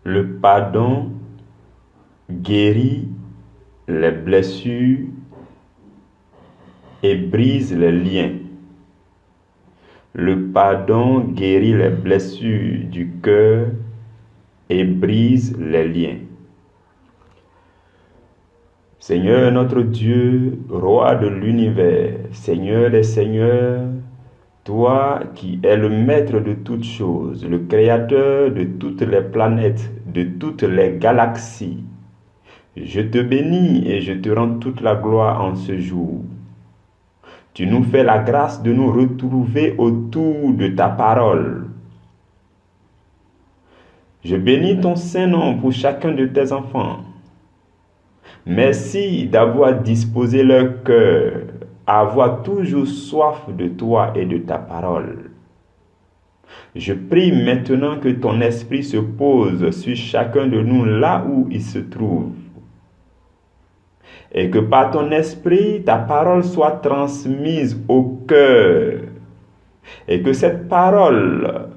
Le pardon guérit les blessures et brise les liens. Le pardon guérit les blessures du cœur et brise les liens. Seigneur notre Dieu, roi de l'univers, Seigneur des seigneurs, toi qui es le maître de toutes choses, le créateur de toutes les planètes, de toutes les galaxies, je te bénis et je te rends toute la gloire en ce jour. Tu nous fais la grâce de nous retrouver autour de ta parole. Je bénis ton Saint-Nom pour chacun de tes enfants. Merci d'avoir disposé leur cœur à avoir toujours soif de toi et de ta parole. Je prie maintenant que ton esprit se pose sur chacun de nous là où il se trouve. Et que par ton esprit, ta parole soit transmise au cœur. Et que cette parole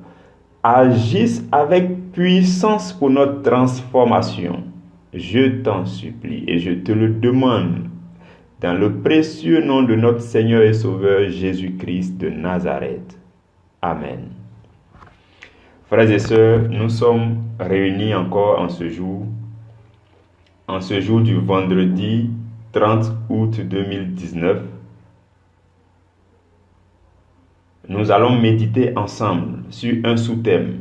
agisse avec puissance pour notre transformation. Je t'en supplie et je te le demande dans le précieux nom de notre Seigneur et Sauveur Jésus-Christ de Nazareth. Amen. Frères et sœurs, nous sommes réunis encore en ce jour du vendredi 30 août 2019. Nous allons méditer ensemble sur un sous-thème.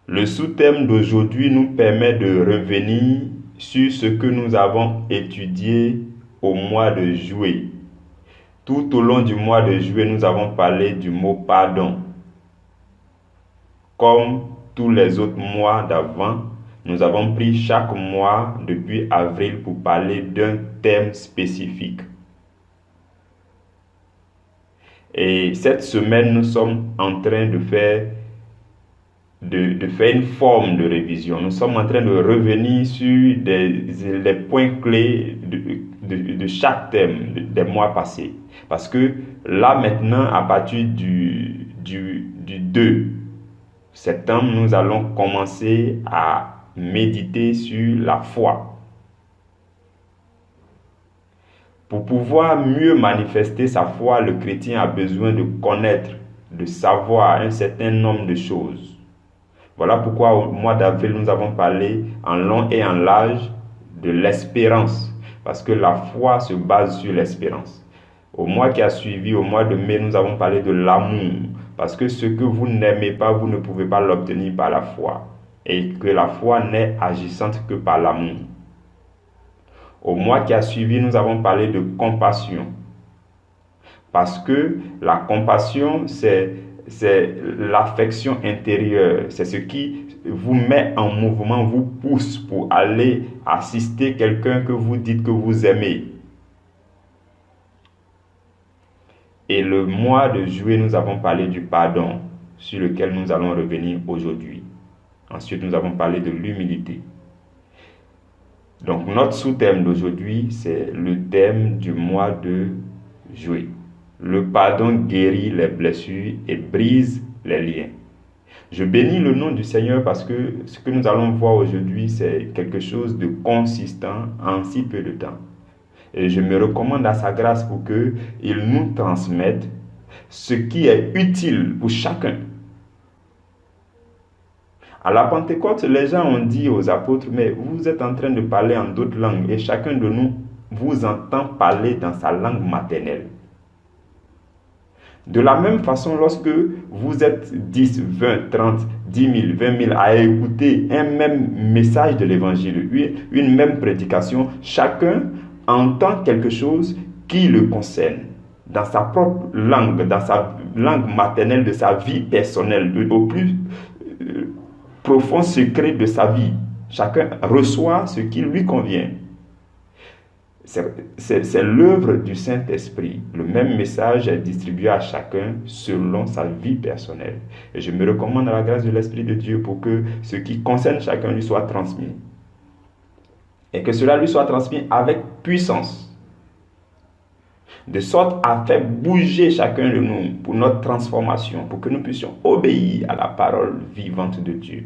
Le sous-thème d'aujourd'hui nous permet de revenir sur ce que nous avons étudié au mois de juillet. Tout au long du mois de juillet, nous avons parlé du mot pardon. Comme tous les autres mois d'avant, nous avons pris chaque mois depuis avril pour parler d'un thème spécifique. Et cette semaine, nous sommes en train de faire une forme de révision. Nous sommes en train de revenir sur les points clés de chaque thème des mois passés. Parce que là maintenant, à partir du 2 septembre, nous allons commencer à méditer sur la foi. Pour pouvoir mieux manifester sa foi, le chrétien a besoin de connaître, de savoir un certain nombre de choses. Voilà pourquoi au mois d'avril, nous avons parlé en long et en large de l'espérance, parce que la foi se base sur l'espérance. Au mois qui a suivi, au mois de mai, nous avons parlé de l'amour, parce que ce que vous n'aimez pas, vous ne pouvez pas l'obtenir par la foi, et que la foi n'est agissante que par l'amour. Au mois qui a suivi, nous avons parlé de compassion, parce que la compassion, c'est l'affection intérieure, c'est ce qui vous met en mouvement, vous pousse pour aller assister quelqu'un que vous dites que vous aimez. Et le mois de juillet, nous avons parlé du pardon, sur lequel nous allons revenir aujourd'hui. Ensuite, nous avons parlé de l'humilité. Donc, notre sous-thème d'aujourd'hui, c'est le thème du mois de juillet. Le pardon guérit les blessures et brise les liens. Je bénis le nom du Seigneur parce que ce que nous allons voir aujourd'hui, c'est quelque chose de consistant en si peu de temps. Et je me recommande à sa grâce pour qu'il nous transmette ce qui est utile pour chacun. À la Pentecôte, les gens ont dit aux apôtres, mais vous êtes en train de parler en d'autres langues et chacun de nous vous entend parler dans sa langue maternelle. De la même façon, lorsque vous êtes 10, 20, 30, 10 000, 20 000 à écouter un même message de l'évangile, une même prédication, chacun entend quelque chose qui le concerne dans sa propre langue, dans sa langue maternelle de sa vie personnelle, au plus profond secret de sa vie. Chacun reçoit ce qui lui convient. C'est l'œuvre du Saint-Esprit. Le même message est distribué à chacun selon sa vie personnelle. Et je me recommande à la grâce de l'Esprit de Dieu pour que ce qui concerne chacun lui soit transmis. Et que cela lui soit transmis avec puissance. de sorte à faire bouger chacun de nous pour notre transformation, pour que nous puissions obéir à la parole vivante de Dieu.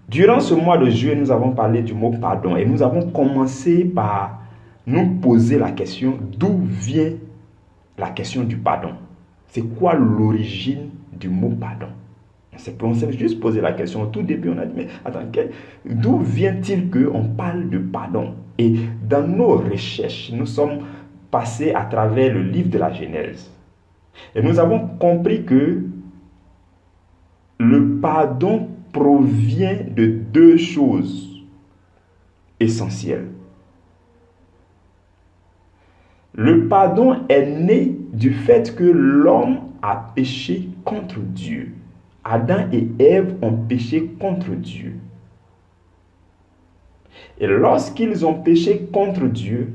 Durant ce mois de juillet, nous avons parlé du mot pardon et nous avons commencé par nous poser la question d'où vient la question du pardon. C'est quoi l'origine du mot pardon? On s'est juste posé la question. Au tout début, on a dit, mais attends, d'où vient-il qu'on parle de pardon? Et dans nos recherches, nous sommes passés à travers le livre de la Genèse. Et nous avons compris que le pardon provient de deux choses essentielles. Le pardon est né du fait que l'homme a péché contre Dieu. Adam et Ève ont péché contre Dieu. Et lorsqu'ils ont péché contre Dieu,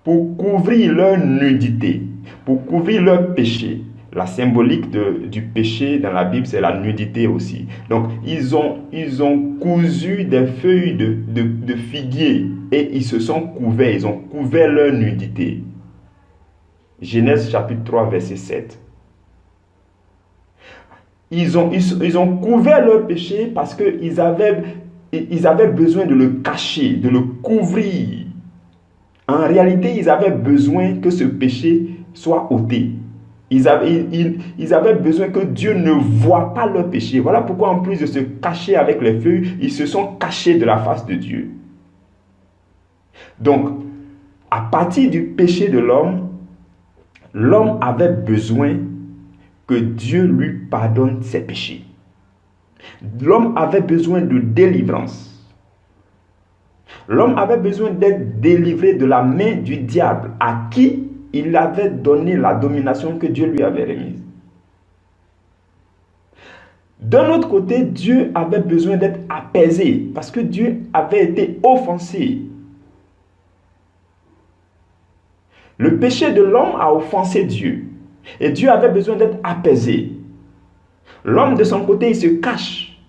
pour couvrir leur nudité, pour couvrir leur péché, la symbolique du péché dans la Bible, c'est la nudité aussi. Donc, ils ont cousu des feuilles de figuier et ils se sont couverts, ils ont couvert leur nudité. Genèse chapitre 3, verset 7. Ils ont couvert leur péché parce qu'ils avaient besoin de le cacher, de le couvrir. En réalité, ils avaient besoin que ce péché soit ôté. Ils avaient besoin que Dieu ne voie pas leur péché. Voilà pourquoi, en plus de se cacher avec les feuilles, ils se sont cachés de la face de Dieu. Donc, à partir du péché de l'homme avait besoin que Dieu lui pardonne ses péchés. L'homme avait besoin de délivrance. L'homme avait besoin d'être délivré de la main du diable à qui il avait donné la domination que Dieu lui avait remise. D'un autre côté, Dieu avait besoin d'être apaisé parce que Dieu avait été offensé. Le péché de l'homme a offensé Dieu. Et Dieu avait besoin d'être apaisé. L'homme, de son côté, il se cache.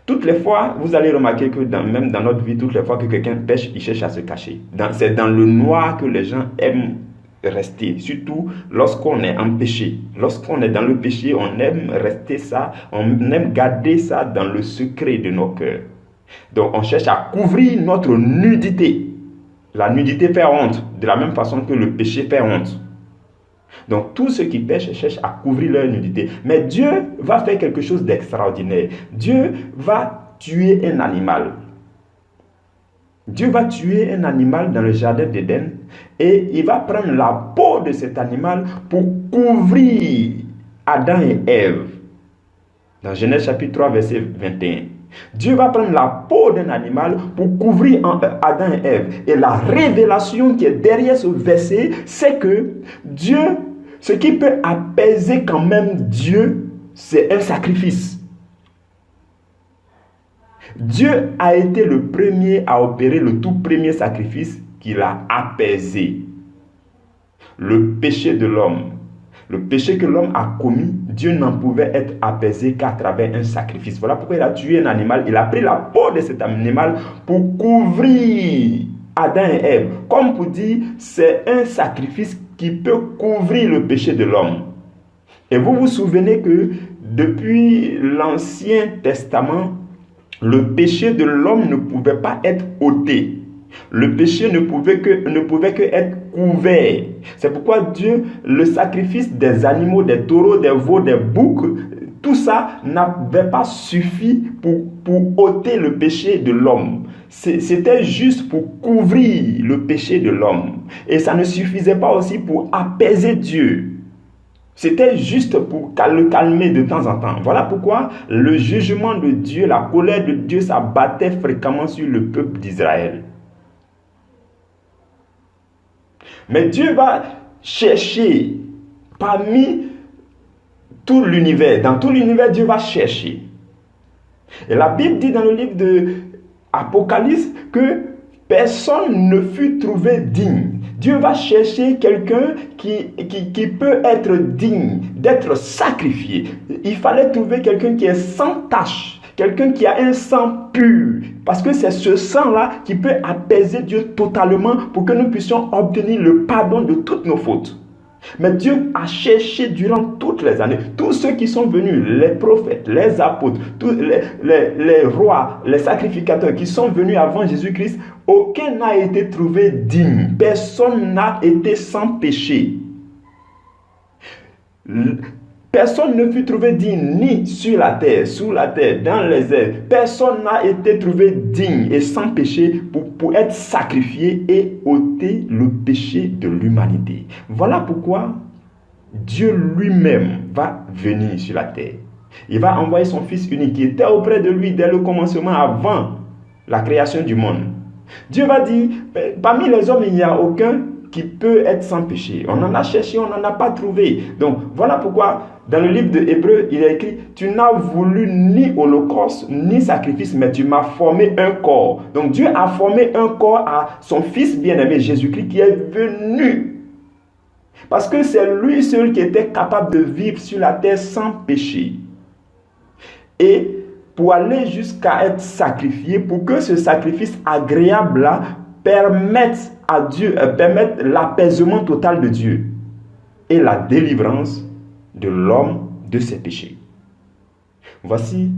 Toutes les fois, vous allez remarquer que même dans notre vie, toutes les fois que quelqu'un pêche, il cherche à se cacher. C'est dans le noir que les gens aiment rester. Surtout lorsqu'on est en péché. Lorsqu'on est dans le péché, on aime rester ça. On aime garder ça dans le secret de nos cœurs. Donc, on cherche à couvrir notre nudité. La nudité fait honte, de la même façon que le péché fait honte. Donc, tous ceux qui pêchent cherchent à couvrir leur nudité. Mais Dieu va faire quelque chose d'extraordinaire. Dieu va tuer un animal. Dieu va tuer un animal dans le jardin d'Éden et il va prendre la peau de cet animal pour couvrir Adam et Ève. Dans Genèse chapitre 3, verset 21. Dieu va prendre la peau d'un animal pour couvrir Adam et Ève. Et la révélation qui est derrière ce verset, c'est que Dieu, ce qui peut apaiser quand même Dieu, c'est un sacrifice. Dieu a été le premier à opérer le tout premier sacrifice qu'il a apaisé. Le péché de l'homme. Le péché que l'homme a commis, Dieu n'en pouvait être apaisé qu'à travers un sacrifice. Voilà pourquoi il a tué un animal. Il a pris la peau de cet animal pour couvrir Adam et Ève. Comme pour dire, c'est un sacrifice qui peut couvrir le péché de l'homme. Et vous vous souvenez que depuis l'Ancien Testament, le péché de l'homme ne pouvait pas être ôté. Le péché ne pouvait que être couvert. C'est pourquoi Dieu, le sacrifice des animaux, des taureaux, des veaux, des boucs, tout ça n'avait pas suffi pour ôter le péché de l'homme. C'était juste pour couvrir le péché de l'homme. Et ça ne suffisait pas aussi pour apaiser Dieu. C'était juste pour le calmer de temps en temps. Voilà pourquoi le jugement de Dieu, la colère de Dieu s'abattait fréquemment sur le peuple d'Israël. Mais Dieu va chercher parmi tout l'univers. Dans tout l'univers, Dieu va chercher. Et la Bible dit dans le livre de Apocalypse que personne ne fut trouvé digne. Dieu va chercher quelqu'un qui peut être digne d'être sacrifié. Il fallait trouver quelqu'un qui est sans tache, Quelqu'un qui a un sang pur. Parce que c'est ce sang-là qui peut apaiser Dieu totalement pour que nous puissions obtenir le pardon de toutes nos fautes. Mais Dieu a cherché durant toutes les années, tous ceux qui sont venus, les prophètes, les apôtres, tous les rois, les sacrificateurs qui sont venus avant Jésus-Christ, aucun n'a été trouvé digne. Personne n'a été sans péché. Personne ne fut trouvé digne ni sur la terre, sous la terre, dans les airs. Personne n'a été trouvé digne et sans péché pour être sacrifié et ôter le péché de l'humanité. Voilà pourquoi Dieu lui-même va venir sur la terre. Il va envoyer son Fils unique qui était auprès de lui dès le commencement, avant la création du monde. Dieu va dire, parmi les hommes, il n'y a aucun qui peut être sans péché. On en a cherché, on n'en a pas trouvé. Donc, voilà pourquoi, dans le livre de Hébreux, il est écrit, tu n'as voulu ni holocauste, ni sacrifice, mais tu m'as formé un corps. Donc, Dieu a formé un corps à son Fils bien-aimé, Jésus-Christ, qui est venu. Parce que c'est lui seul qui était capable de vivre sur la terre sans péché. Et pour aller jusqu'à être sacrifié, pour que ce sacrifice agréable-là permette à Dieu, permette l'apaisement total de Dieu et la délivrance de l'homme de ses péchés. Voici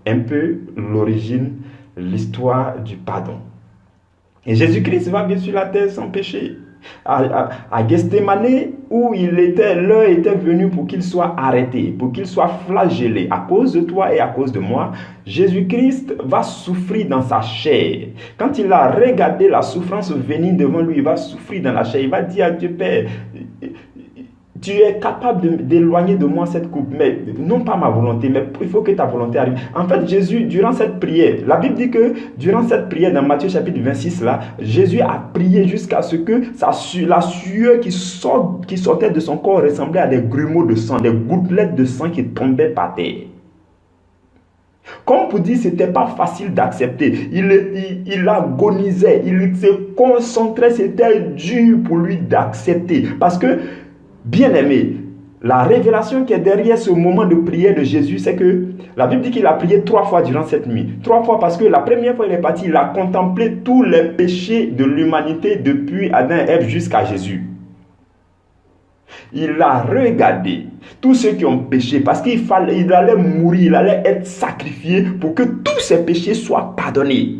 un peu l'origine, l'histoire du pardon. Et Jésus-Christ va bien sur la terre sans péché. À Gethsémani, où l'heure était venue pour qu'il soit arrêté, pour qu'il soit flagellé à cause de toi et à cause de moi, Jésus-Christ va souffrir dans sa chair. Quand il a regardé la souffrance venir devant lui, il va souffrir dans la chair. Il va dire à Dieu, Père, tu es capable d'éloigner de moi cette coupe, mais non pas ma volonté, mais il faut que ta volonté arrive. En fait, Jésus, durant cette prière, la Bible dit que durant cette prière, dans Matthieu chapitre 26, là, Jésus a prié jusqu'à ce que la sueur qui sortait de son corps ressemblait à des grumeaux de sang, des gouttelettes de sang qui tombaient par terre. Comme pour dire, ce n'était pas facile d'accepter. Il agonisait, il se concentrait, c'était dur pour lui d'accepter. Parce que, bien aimé, la révélation qui est derrière ce moment de prière de Jésus, c'est que la Bible dit qu'il a prié 3 fois durant cette nuit. 3 fois parce que la première fois il est parti, il a contemplé tous les péchés de l'humanité depuis Adam et Ève jusqu'à Jésus. Il a regardé tous ceux qui ont péché parce qu'il allait mourir, il allait être sacrifié pour que tous ces péchés soient pardonnés.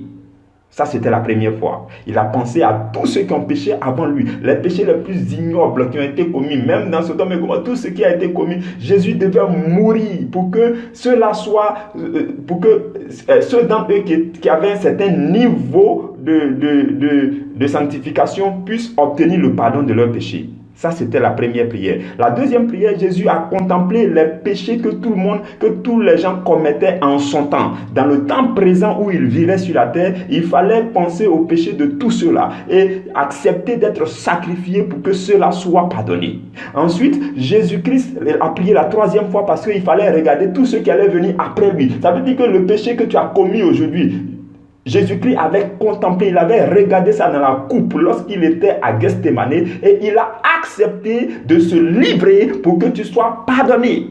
Ça, c'était la première fois. Il a pensé à tous ceux qui ont péché avant lui. Les péchés les plus ignobles qui ont été commis. Même dans Sodome et Gomorrhe, tout ce qui a été commis, Jésus devait mourir pour que ceux-là soient, pour que ceux d'entre eux qui avaient un certain niveau de sanctification puissent obtenir le pardon de leurs péchés. Ça, c'était la première prière. La deuxième prière, Jésus a contemplé les péchés que tous les gens commettaient en son temps. Dans le temps présent où il vivait sur la terre, il fallait penser aux péchés de tous ceux-là et accepter d'être sacrifié pour que ceux-là soient pardonnés. Ensuite, Jésus-Christ a prié la 3e fois parce qu'il fallait regarder tous ceux qui allaient venir après lui. Ça veut dire que le péché que tu as commis aujourd'hui, Jésus-Christ avait contemplé, il avait regardé ça dans la coupe lorsqu'il était à Gethsémani et il a accepté de se livrer pour que tu sois pardonné.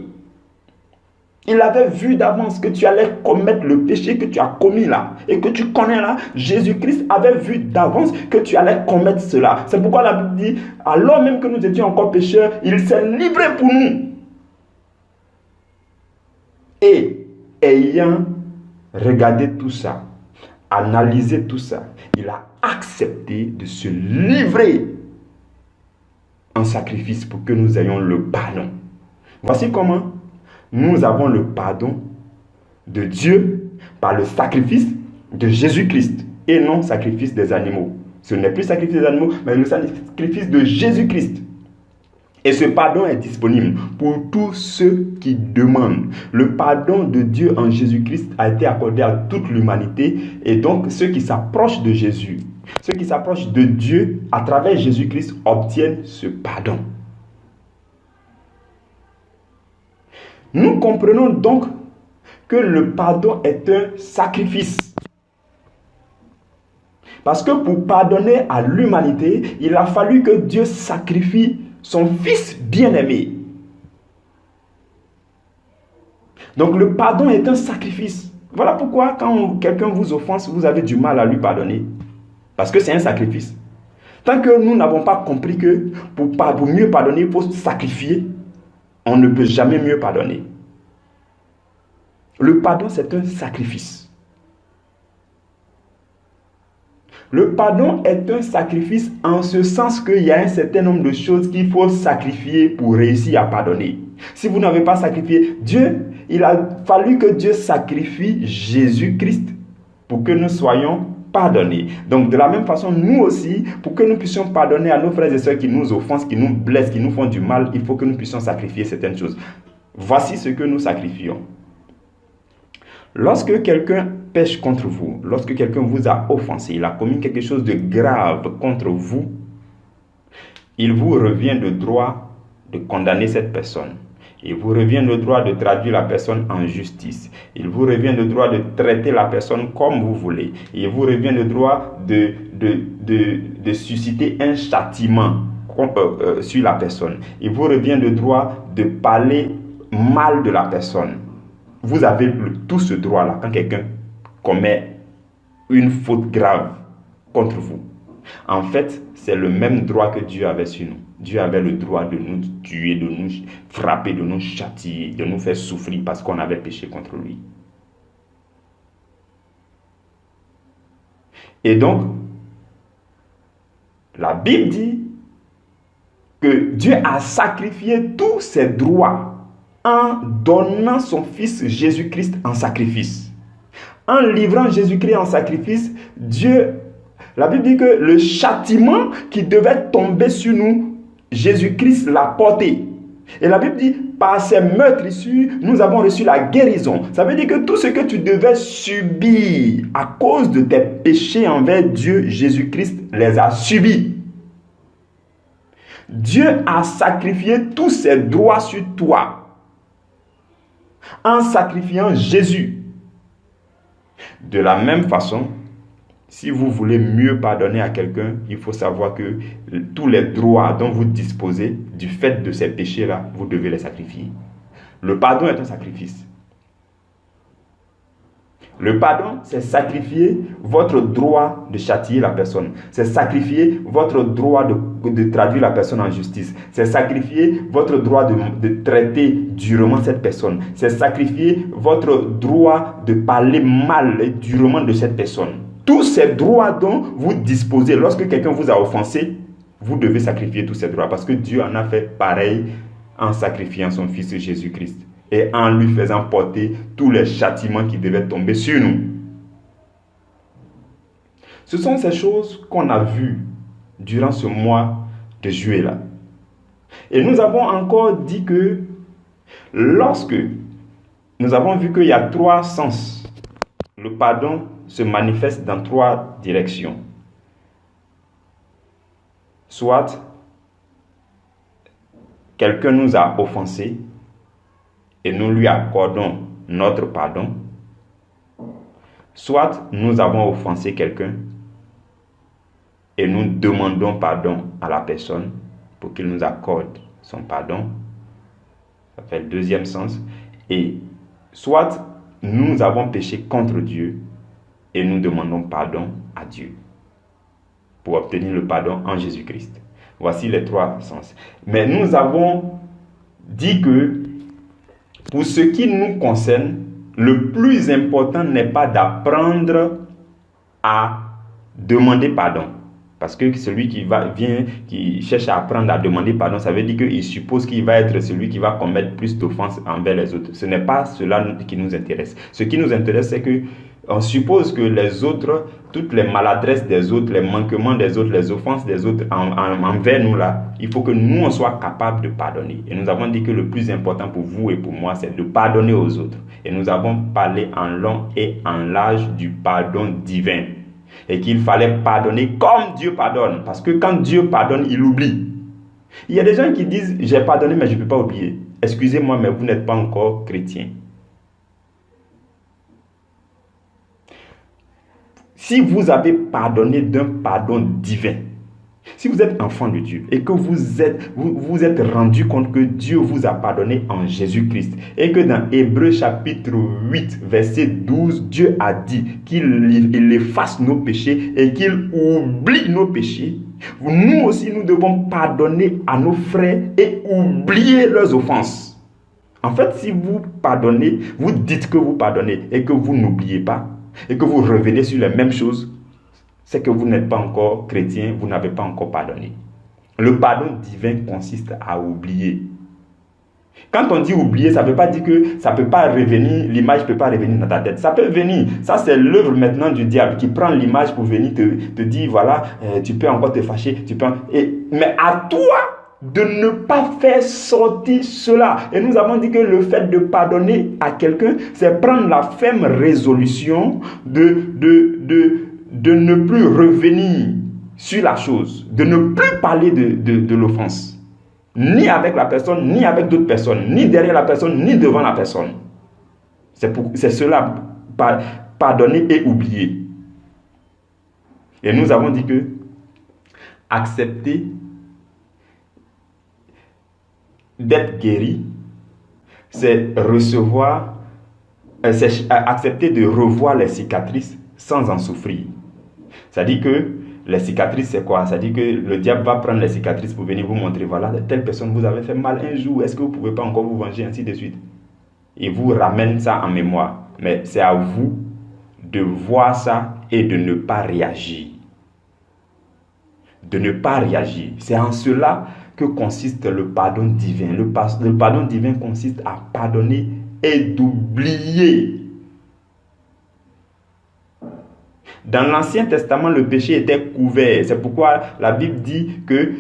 Il avait vu d'avance que tu allais commettre le péché que tu as commis là et que tu connais là. Jésus-Christ avait vu d'avance que tu allais commettre cela. C'est pourquoi la Bible dit, alors même que nous étions encore pécheurs, il s'est livré pour nous. Et ayant regardé tout ça, analyser tout ça, il a accepté de se livrer en sacrifice pour que nous ayons le pardon. Voici comment nous avons le pardon de Dieu par le sacrifice de Jésus-Christ et non sacrifice des animaux. Ce n'est plus sacrifice des animaux, mais le sacrifice de Jésus-Christ. Et ce pardon est disponible pour tous ceux qui demandent. Le pardon de Dieu en Jésus-Christ a été accordé à toute l'humanité. Et donc, ceux qui s'approchent de Jésus, ceux qui s'approchent de Dieu à travers Jésus-Christ obtiennent ce pardon. Nous comprenons donc que le pardon est un sacrifice. Parce que pour pardonner à l'humanité, il a fallu que Dieu sacrifie son Fils bien-aimé. Donc le pardon est un sacrifice. Voilà pourquoi quand quelqu'un vous offense, vous avez du mal à lui pardonner. Parce que c'est un sacrifice. Tant que nous n'avons pas compris que pour mieux pardonner, il faut sacrifier, on ne peut jamais mieux pardonner. Le pardon, c'est un sacrifice. Le pardon est un sacrifice en ce sens qu'il y a un certain nombre de choses qu'il faut sacrifier pour réussir à pardonner. Si vous n'avez pas sacrifié, il a fallu que Dieu sacrifie Jésus-Christ pour que nous soyons pardonnés. Donc de la même façon, nous aussi, pour que nous puissions pardonner à nos frères et sœurs qui nous offensent, qui nous blessent, qui nous font du mal, il faut que nous puissions sacrifier certaines choses. Voici ce que nous sacrifions. Lorsque quelqu'un pêche contre vous, lorsque quelqu'un vous a offensé, il a commis quelque chose de grave contre vous, il vous revient de droit de condamner cette personne. Il vous revient le droit de traduire la personne en justice. Il vous revient le droit de traiter la personne comme vous voulez. Il vous revient le droit de susciter un châtiment sur la personne. Il vous revient le droit de parler mal de la personne. Vous avez tout ce droit-là quand quelqu'un commet une faute grave contre vous. En fait, c'est le même droit que Dieu avait sur nous. Dieu avait le droit de nous tuer, de nous frapper, de nous châtier, de nous faire souffrir parce qu'on avait péché contre lui. Et donc, la Bible dit que Dieu a sacrifié tous ses droits en donnant son Fils Jésus-Christ en sacrifice. En livrant Jésus-Christ en sacrifice, la Bible dit que le châtiment qui devait tomber sur nous, Jésus-Christ l'a porté. Et la Bible dit, par ses meurtres issus, nous avons reçu la guérison. Ça veut dire que tout ce que tu devais subir à cause de tes péchés envers Dieu, Jésus-Christ les a subis. Dieu a sacrifié tous ses droits sur toi en sacrifiant Jésus. De la même façon, si vous voulez mieux pardonner à quelqu'un, il faut savoir que tous les droits dont vous disposez du fait de ces péchés-là, vous devez les sacrifier. Le pardon est un sacrifice. Le pardon, c'est sacrifier votre droit de châtier la personne. C'est sacrifier votre droit de traduire la personne en justice. C'est sacrifier votre droit de traiter durement cette personne. C'est sacrifier votre droit de parler mal et durement de cette personne. Tous ces droits dont vous disposez, lorsque quelqu'un vous a offensé, vous devez sacrifier tous ces droits parce que Dieu en a fait pareil en sacrifiant son Fils Jésus-Christ et en lui faisant porter tous les châtiments qui devaient tomber sur nous. Ce sont ces choses qu'on a vues durant ce mois de juillet-là. Et nous avons encore dit que lorsque nous avons vu qu'il y a 3 sens, le pardon se manifeste dans 3 directions. Soit quelqu'un nous a offensés et nous lui accordons notre pardon. Soit nous avons offensé quelqu'un et nous demandons pardon à la personne pour qu'il nous accorde son pardon. Ça fait le deuxième sens. Et soit nous avons péché contre Dieu et nous demandons pardon à Dieu pour obtenir le pardon en Jésus-Christ. Voici les 3 sens. Mais nous avons dit que pour ce qui nous concerne, le plus important n'est pas d'apprendre à demander pardon. Parce que celui qui cherche à apprendre à demander pardon, ça veut dire qu'il suppose qu'il va être celui qui va commettre plus d'offenses envers les autres. Ce n'est pas cela qui nous intéresse. Ce qui nous intéresse, c'est que on suppose que les autres, toutes les maladresses des autres, les manquements des autres, les offenses des autres envers nous là, il faut que nous on soit capables de pardonner. Et nous avons dit que le plus important pour vous et pour moi, c'est de pardonner aux autres. Et nous avons parlé en long et en large du pardon divin. Et qu'il fallait pardonner comme Dieu pardonne. Parce que quand Dieu pardonne, il oublie. Il y a des gens qui disent, j'ai pardonné mais je ne peux pas oublier. Excusez-moi, mais vous n'êtes pas encore chrétien. Si vous avez pardonné d'un pardon divin, Si vous êtes enfant de Dieu et que vous êtes rendu compte que Dieu vous a pardonné en Jésus-Christ et que dans Hébreux chapitre 8, verset 12, Dieu a dit qu'il efface nos péchés et qu'il oublie nos péchés, nous aussi nous devons pardonner à nos frères et oublier leurs offenses. En fait, si vous pardonnez, vous dites que vous pardonnez et que vous n'oubliez pas et que vous revenez sur les mêmes choses, c'est que vous n'êtes pas encore chrétien, vous n'avez pas encore pardonné. Le pardon divin consiste à oublier. Quand on dit oublier, ça ne veut pas dire que ça ne peut pas revenir, l'image ne peut pas revenir dans ta tête. Ça peut venir. Ça, c'est l'œuvre maintenant du diable qui prend l'image pour venir te dire, voilà, tu peux encore te fâcher. Mais à toi de ne pas faire sortir cela. Et nous avons dit que le fait de pardonner à quelqu'un, c'est prendre la ferme résolution de ne plus revenir sur la chose, de ne plus parler de l'offense. Ni avec la personne, ni avec d'autres personnes, ni derrière la personne, ni devant la personne. C'est cela, pardonner et oublier. Et nous avons dit que accepter d'être guéri, c'est accepter de revoir les cicatrices sans en souffrir. C'est-à-dire que les cicatrices, c'est quoi? C'est-à-dire que le diable va prendre les cicatrices pour venir vous montrer, voilà, telle personne vous avez fait mal un jour, est-ce que vous ne pouvez pas encore vous venger, ainsi de suite. Il vous ramène ça en mémoire. Mais c'est à vous de voir ça et de ne pas réagir. De ne pas réagir. C'est en cela que consiste le pardon divin. Le pardon divin consiste à pardonner et d'oublier. Dans l'Ancien Testament, le péché était couvert. C'est pourquoi la Bible dit que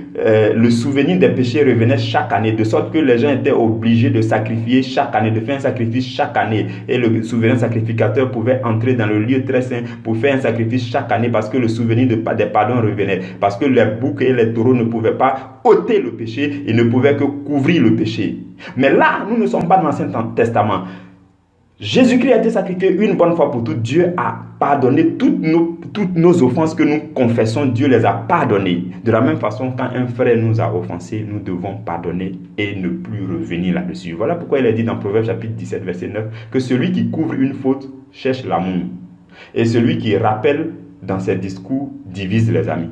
le souvenir des péchés revenait chaque année, de sorte que les gens étaient obligés de sacrifier chaque année, de faire un sacrifice chaque année. Et le souverain sacrificateur pouvait entrer dans le lieu très saint pour faire un sacrifice chaque année parce que le souvenir des pardons revenait. Parce que les boucs et les taureaux ne pouvaient pas ôter le péché, ils ne pouvaient que couvrir le péché. Mais là, nous ne sommes pas dans l'Ancien Testament. Jésus-Christ a été sacrifié une bonne fois pour toutes. Dieu a pardonné toutes nos offenses que nous confessons. Dieu les a pardonnées. De la même façon, quand un frère nous a offensés, nous devons pardonner et ne plus revenir là-dessus. Voilà pourquoi il est dit dans Proverbes chapitre 17, verset 9, que celui qui couvre une faute cherche l'amour. Et celui qui rappelle dans ses discours divise les amis.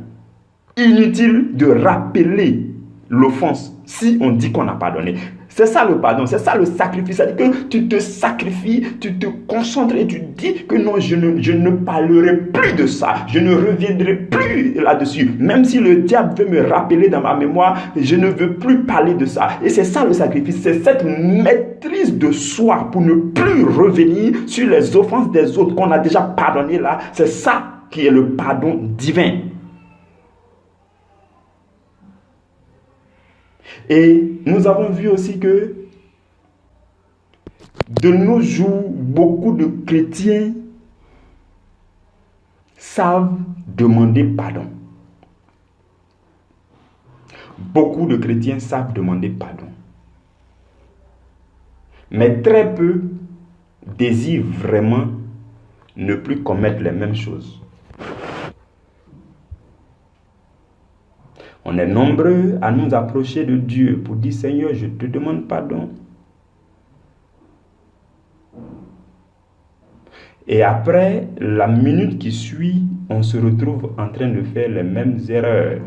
Inutile de rappeler l'offense si on dit qu'on a pardonné. C'est ça le pardon, c'est ça le sacrifice. C'est-à-dire que tu te sacrifies, tu te concentres et tu dis que non, je ne parlerai plus de ça. Je ne reviendrai plus là-dessus. Même si le diable veut me rappeler dans ma mémoire, je ne veux plus parler de ça. Et c'est ça le sacrifice. C'est cette maîtrise de soi pour ne plus revenir sur les offenses des autres qu'on a déjà pardonné là. C'est ça qui est le pardon divin. Et nous avons vu aussi que de nos jours, beaucoup de chrétiens savent demander pardon. Beaucoup de chrétiens savent demander pardon. Mais très peu désirent vraiment ne plus commettre les mêmes choses. On est nombreux à nous approcher de Dieu pour dire « Seigneur, je te demande pardon ». Et après, la minute qui suit, on se retrouve en train de faire les mêmes erreurs.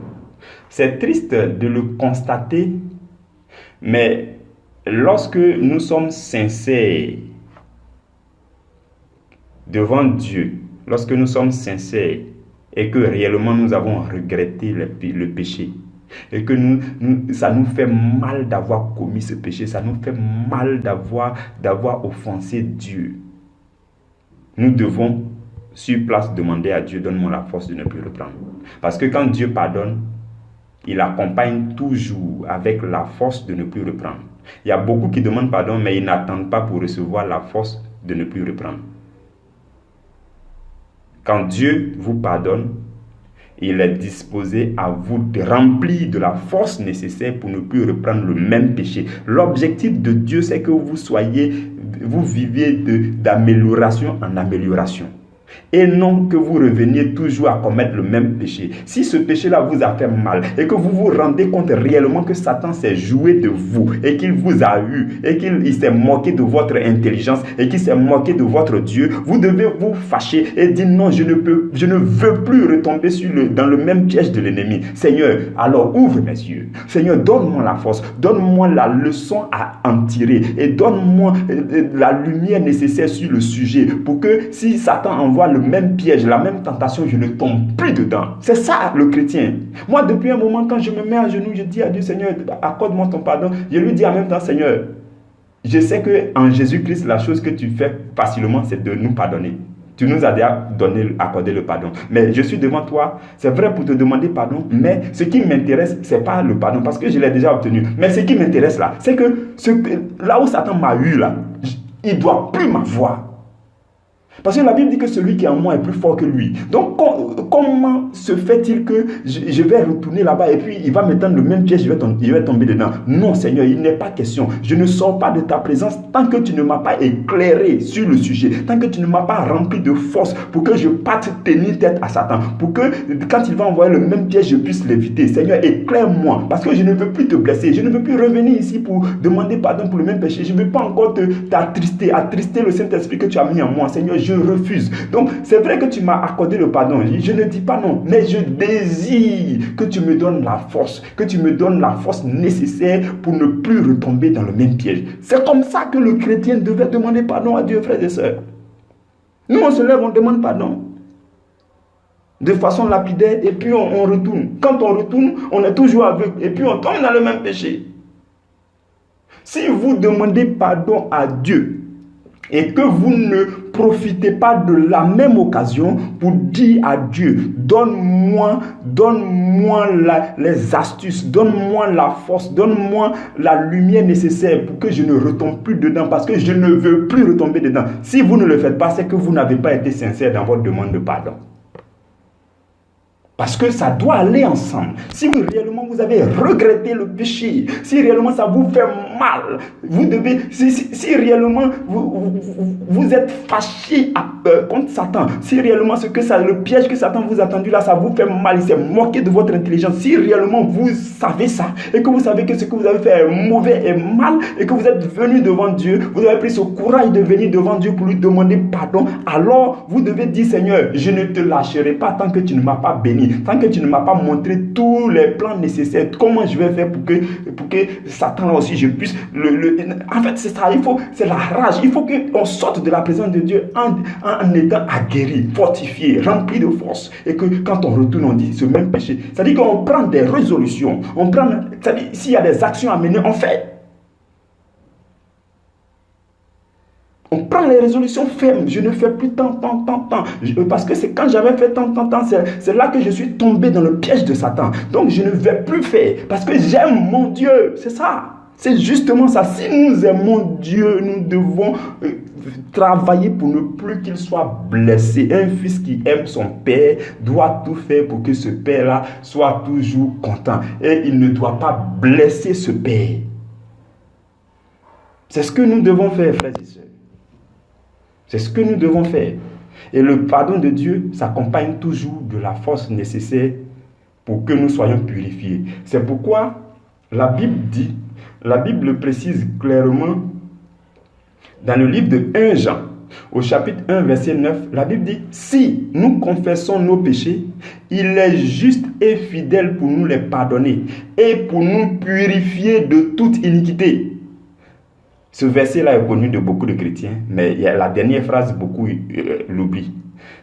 C'est triste de le constater, mais lorsque nous sommes sincères devant Dieu, lorsque nous sommes sincères, et que réellement nous avons regretté le péché, et que ça nous fait mal d'avoir commis ce péché, ça nous fait mal d'avoir offensé Dieu, nous devons sur place demander à Dieu, donne-moi la force de ne plus reprendre. Parce que quand Dieu pardonne, il accompagne toujours avec la force de ne plus reprendre. Il y a beaucoup qui demandent pardon, mais ils n'attendent pas pour recevoir la force de ne plus reprendre. Quand Dieu vous pardonne, il est disposé à vous remplir de la force nécessaire pour ne plus reprendre le même péché. L'objectif de Dieu, c'est que vous viviez d'amélioration en amélioration. Et non que vous reveniez toujours à commettre le même péché. Si ce péché-là vous a fait mal et que vous vous rendez compte réellement que Satan s'est joué de vous et qu'il vous a eu et qu'il s'est moqué de votre intelligence et qu'il s'est moqué de votre Dieu, vous devez vous fâcher et dire non, je ne veux plus retomber dans le même piège de l'ennemi. Seigneur, alors ouvre mes yeux. Seigneur, donne-moi la force, donne-moi la leçon à en tirer et donne-moi la lumière nécessaire sur le sujet pour que si Satan envoie le même piège, la même tentation, je ne tombe plus dedans. C'est ça le chrétien. Moi, depuis un moment, quand je me mets à genoux, je dis à Dieu, Seigneur, accorde-moi ton pardon. Je lui dis en même temps, Seigneur, je sais qu'en Jésus-Christ, la chose que tu fais facilement, c'est de nous pardonner. Tu nous as déjà accordé le pardon. Mais je suis devant toi, c'est vrai pour te demander pardon, mais ce qui m'intéresse, ce n'est pas le pardon, parce que je l'ai déjà obtenu. Mais ce qui m'intéresse là, c'est que là où Satan m'a eu là, il ne doit plus m'avoir. Parce que la Bible dit que celui qui est en moi est plus fort que lui. Donc, comment se fait-il que je vais retourner là-bas et puis il va me tendre le même piège, je vais tomber dedans? Non, Seigneur, il n'est pas question. Je ne sors pas de ta présence tant que tu ne m'as pas éclairé sur le sujet, tant que tu ne m'as pas rempli de force pour que je parte tenir tête à Satan, pour que quand il va envoyer le même piège, je puisse l'éviter. Seigneur, éclaire-moi, parce que je ne veux plus te blesser. Je ne veux plus revenir ici pour demander pardon pour le même péché. Je ne veux pas encore attrister le Saint-Esprit que tu as mis en moi. Seigneur, je refuse. Donc, c'est vrai que tu m'as accordé le pardon. Je ne dis pas non, mais je désire que tu me donnes la force, que tu me donnes la force nécessaire pour ne plus retomber dans le même piège. C'est comme ça que le chrétien devait demander pardon à Dieu, frères et sœurs. Nous, on se lève, on demande pardon de façon lapidaire et puis on retourne. Quand on retourne, on est toujours aveugle et puis on tombe dans le même péché. Si vous demandez pardon à Dieu et que vous ne profitez pas de la même occasion pour dire à Dieu, donne-moi les astuces, donne-moi la force, donne-moi la lumière nécessaire pour que je ne retombe plus dedans, parce que je ne veux plus retomber dedans. Si vous ne le faites pas, c'est que vous n'avez pas été sincère dans votre demande de pardon. Parce que ça doit aller ensemble. Si réellement vous avez regretté le péché, si réellement ça vous fait mal, vous devez, si réellement vous êtes fâché contre Satan, si réellement le piège que Satan vous a tendu là, ça vous fait mal, il s'est moqué de votre intelligence, si réellement vous savez ça, et que vous savez que ce que vous avez fait est mauvais et mal, et que vous êtes venu devant Dieu, vous avez pris ce courage de venir devant Dieu pour lui demander pardon, alors vous devez dire, Seigneur, je ne te lâcherai pas tant que tu ne m'as pas béni. Tant que tu ne m'as pas montré tous les plans nécessaires, comment je vais faire pour que Satan là aussi je puisse en fait c'est ça, c'est la rage, il faut qu'on sorte de la présence de Dieu en étant aguerri, fortifié, rempli de force, et que quand on retourne on dit ce même péché, c'est-à-dire qu'on prend des résolutions, c'est-à-dire s'il y a des actions à mener, on fait. On prend les résolutions fermes. Je ne fais plus tant. Parce que c'est quand j'avais fait tant, c'est là que je suis tombé dans le piège de Satan. Donc je ne vais plus faire. Parce que j'aime mon Dieu. C'est ça. C'est justement ça. Si nous aimons Dieu, nous devons travailler pour ne plus qu'il soit blessé. Un fils qui aime son père doit tout faire pour que ce père-là soit toujours content. Et il ne doit pas blesser ce père. C'est ce que nous devons faire, frères et sœurs. C'est ce que nous devons faire. Et le pardon de Dieu s'accompagne toujours de la force nécessaire pour que nous soyons purifiés. C'est pourquoi la Bible le précise clairement dans le livre de 1 Jean, au chapitre 1, verset 9, la Bible dit, si nous confessons nos péchés, il est juste et fidèle pour nous les pardonner et pour nous purifier de toute iniquité. Ce verset-là est connu de beaucoup de chrétiens, mais il y a la dernière phrase, beaucoup l'oublient.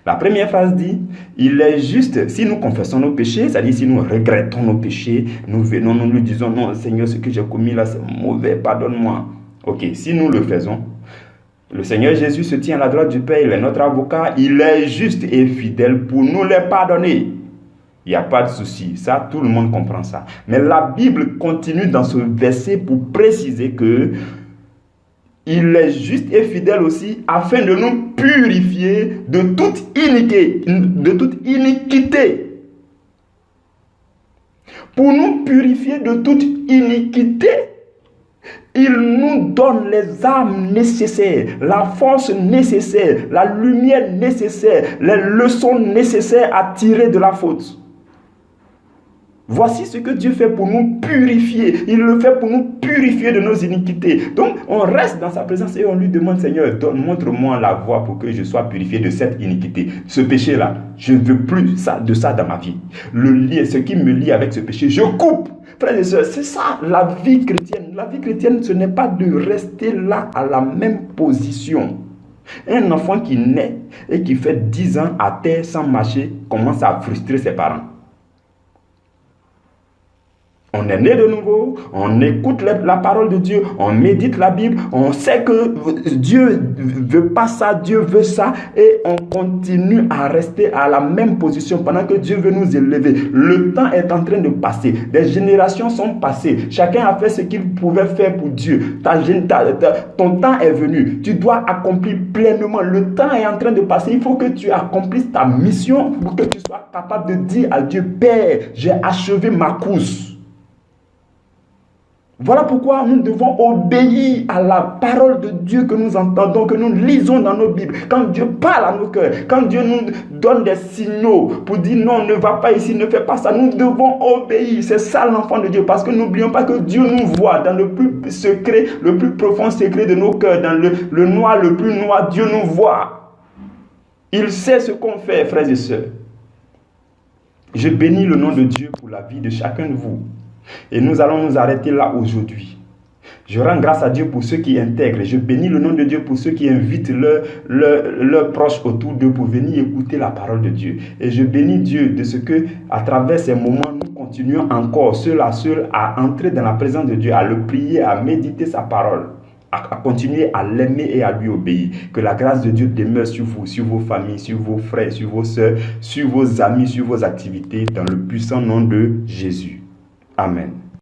La première phrase dit, il est juste, si nous confessons nos péchés, c'est-à-dire si nous regrettons nos péchés, nous venons, nous lui disons, non Seigneur, ce que j'ai commis là, c'est mauvais, pardonne-moi. Ok, si nous le faisons, le Seigneur Jésus se tient à la droite du Père, il est notre avocat, il est juste et fidèle pour nous les pardonner. Il n'y a pas de souci, ça, tout le monde comprend ça. Mais la Bible continue dans ce verset pour préciser que il est juste et fidèle aussi afin de nous purifier de toute iniquité. Pour nous purifier de toute iniquité. Il nous donne les armes nécessaires, la force nécessaire, la lumière nécessaire, les leçons nécessaires à tirer de la faute. Voici ce que Dieu fait pour nous purifier. Il le fait pour nous purifier de nos iniquités. Donc, on reste dans sa présence et on lui demande, Seigneur, montre-moi la voie pour que je sois purifié de cette iniquité. Ce péché-là, je ne veux plus de ça dans ma vie. Ce qui me lie avec ce péché, je coupe. Frères et sœurs, c'est ça la vie chrétienne. La vie chrétienne, ce n'est pas de rester là à la même position. Un enfant qui naît et qui fait 10 ans à terre sans marcher commence à frustrer ses parents. On est né de nouveau, on écoute la parole de Dieu, on médite la Bible, on sait que Dieu veut pas ça, Dieu veut ça, et on continue à rester à la même position pendant que Dieu veut nous élever. Le temps est en train de passer, des générations sont passées, chacun a fait ce qu'il pouvait faire pour Dieu. Ton temps est venu, tu dois accomplir pleinement, le temps est en train de passer, il faut que tu accomplisses ta mission pour que tu sois capable de dire à Dieu, Père, j'ai achevé ma course. Voilà pourquoi nous devons obéir à la parole de Dieu que nous entendons, que nous lisons dans nos Bibles. Quand Dieu parle à nos cœurs, quand Dieu nous donne des signaux pour dire non, ne va pas ici, ne fais pas ça, nous devons obéir. C'est ça l'enfant de Dieu, parce que n'oublions pas que Dieu nous voit dans le plus secret, le plus profond secret de nos cœurs, dans le noir, le plus noir, Dieu nous voit. Il sait ce qu'on fait, frères et sœurs. Je bénis le nom de Dieu pour la vie de chacun de vous. Et nous allons nous arrêter là aujourd'hui. Je rends grâce à Dieu pour ceux qui intègrent. Je bénis le nom de Dieu pour ceux qui invitent leurs proches autour d'eux pour venir écouter la parole de Dieu. Et je bénis Dieu de ce que, à travers ces moments, nous continuons encore, seul à seul, à entrer dans la présence de Dieu, à le prier, à méditer sa parole, à continuer à l'aimer et à lui obéir. Que la grâce de Dieu demeure sur vous, sur vos familles, sur vos frères, sur vos sœurs, sur vos amis, sur vos activités, dans le puissant nom de Jésus. Amen.